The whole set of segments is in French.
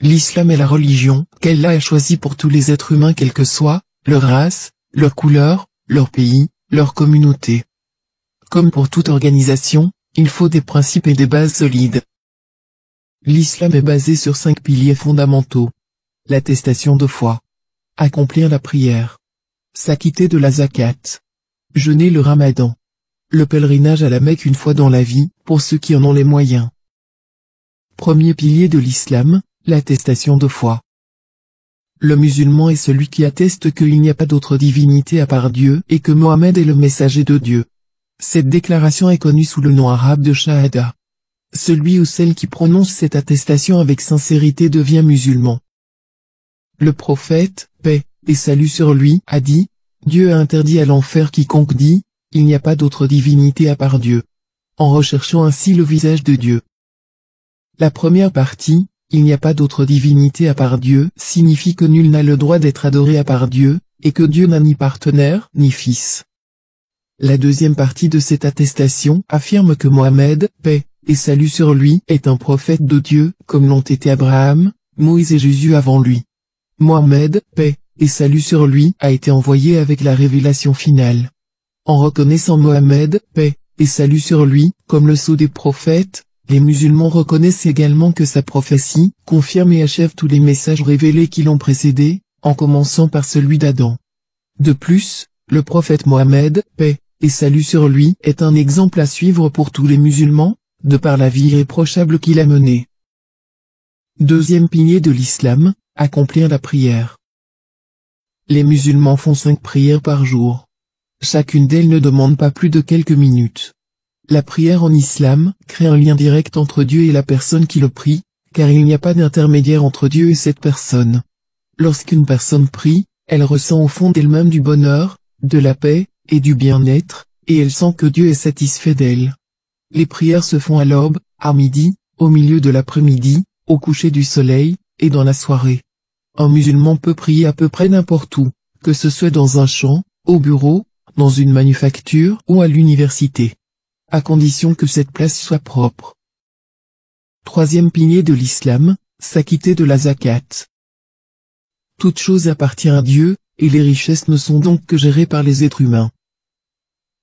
L'islam est la religion qu'Allah a choisie pour tous les êtres humains quelle que soit leur race, leur couleur, leur pays, leur communauté. Comme pour toute organisation, il faut des principes et des bases solides. L'islam est basé sur 5 piliers fondamentaux. L'attestation de foi. Accomplir la prière. S'acquitter de la zakat. Jeûner le ramadan. Le pèlerinage à la Mecque une fois dans la vie, pour ceux qui en ont les moyens. Premier pilier de l'islam, l'attestation de foi. Le musulman est celui qui atteste qu'il n'y a pas d'autre divinité à part Dieu et que Mohammed est le messager de Dieu. Cette déclaration est connue sous le nom arabe de Shahada. Celui ou celle qui prononce cette attestation avec sincérité devient musulman. Le prophète, paix et salut sur lui, a dit, Dieu a interdit à l'enfer quiconque dit, il n'y a pas d'autre divinité à part Dieu. En recherchant ainsi le visage de Dieu. La première partie, il n'y a pas d'autre divinité à part Dieu, signifie que nul n'a le droit d'être adoré à part Dieu, et que Dieu n'a ni partenaire, ni fils. La deuxième partie de cette attestation affirme que Mohammed, paix et salut sur lui, est un prophète de Dieu, comme l'ont été Abraham, Moïse et Jésus avant lui. Mohammed, paix et salut sur lui, a été envoyé avec la révélation finale. En reconnaissant Mohammed, paix et salut sur lui, comme le sceau des prophètes, les musulmans reconnaissent également que sa prophétie confirme et achève tous les messages révélés qui l'ont précédé, en commençant par celui d'Adam. De plus, le prophète Mohammed, paix et salut sur lui, est un exemple à suivre pour tous les musulmans, de par la vie irréprochable qu'il a menée. Deuxième pilier de l'islam, accomplir la prière. Les musulmans font 5 prières par jour. Chacune d'elles ne demande pas plus de quelques minutes. La prière en islam crée un lien direct entre Dieu et la personne qui le prie, car il n'y a pas d'intermédiaire entre Dieu et cette personne. Lorsqu'une personne prie, elle ressent au fond d'elle-même du bonheur, de la paix, et du bien-être, et elle sent que Dieu est satisfait d'elle. Les prières se font à l'aube, à midi, au milieu de l'après-midi, au coucher du soleil, et dans la soirée. Un musulman peut prier à peu près n'importe où, que ce soit dans un champ, au bureau, dans une manufacture ou à l'université. À condition que cette place soit propre. Troisième pilier de l'islam, s'acquitter de la zakat. Toute chose appartient à Dieu, et les richesses ne sont donc que gérées par les êtres humains.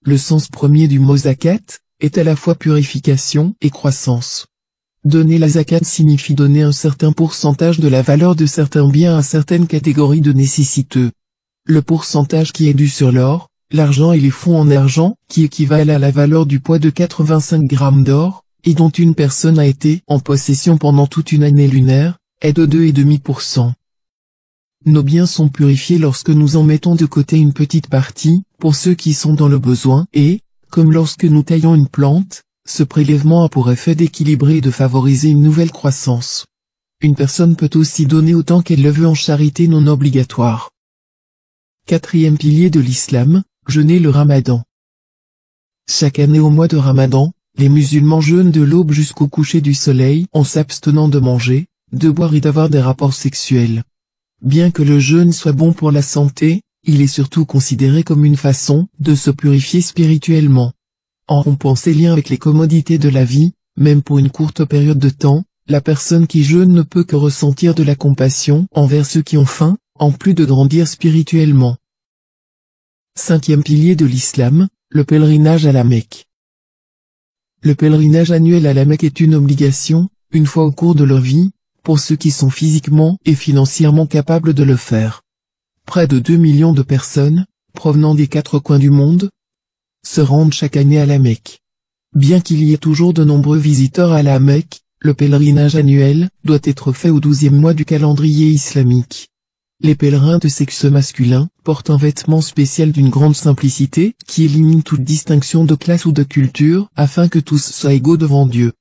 Le sens premier du mot zakat est à la fois purification et croissance. Donner la zakat signifie donner un certain pourcentage de la valeur de certains biens à certaines catégories de nécessiteux. Le pourcentage qui est dû sur l'or, l'argent et les fonds en argent, qui équivalent à la valeur du poids de 85 grammes d'or, et dont une personne a été en possession pendant toute une année lunaire, est de 2,5%. Nos biens sont purifiés lorsque nous en mettons de côté une petite partie, pour ceux qui sont dans le besoin et, comme lorsque nous taillons une plante, ce prélèvement a pour effet d'équilibrer et de favoriser une nouvelle croissance. Une personne peut aussi donner autant qu'elle le veut en charité non obligatoire. Quatrième pilier de l'islam, jeûner le ramadan. Chaque année au mois de ramadan, les musulmans jeûnent de l'aube jusqu'au coucher du soleil en s'abstenant de manger, de boire et d'avoir des rapports sexuels. Bien que le jeûne soit bon pour la santé, il est surtout considéré comme une façon de se purifier spirituellement. En rompant ses liens avec les commodités de la vie, même pour une courte période de temps, la personne qui jeûne ne peut que ressentir de la compassion envers ceux qui ont faim, en plus de grandir spirituellement. Cinquième pilier de l'islam, le pèlerinage à la Mecque. Le pèlerinage annuel à la Mecque est une obligation, une fois au cours de leur vie, pour ceux qui sont physiquement et financièrement capables de le faire. Près de 2 millions de personnes, provenant des 4 coins du monde, se rendent chaque année à la Mecque. Bien qu'il y ait toujours de nombreux visiteurs à la Mecque, le pèlerinage annuel doit être fait au 12e mois du calendrier islamique. Les pèlerins de sexe masculin portent un vêtement spécial d'une grande simplicité qui élimine toute distinction de classe ou de culture afin que tous soient égaux devant Dieu.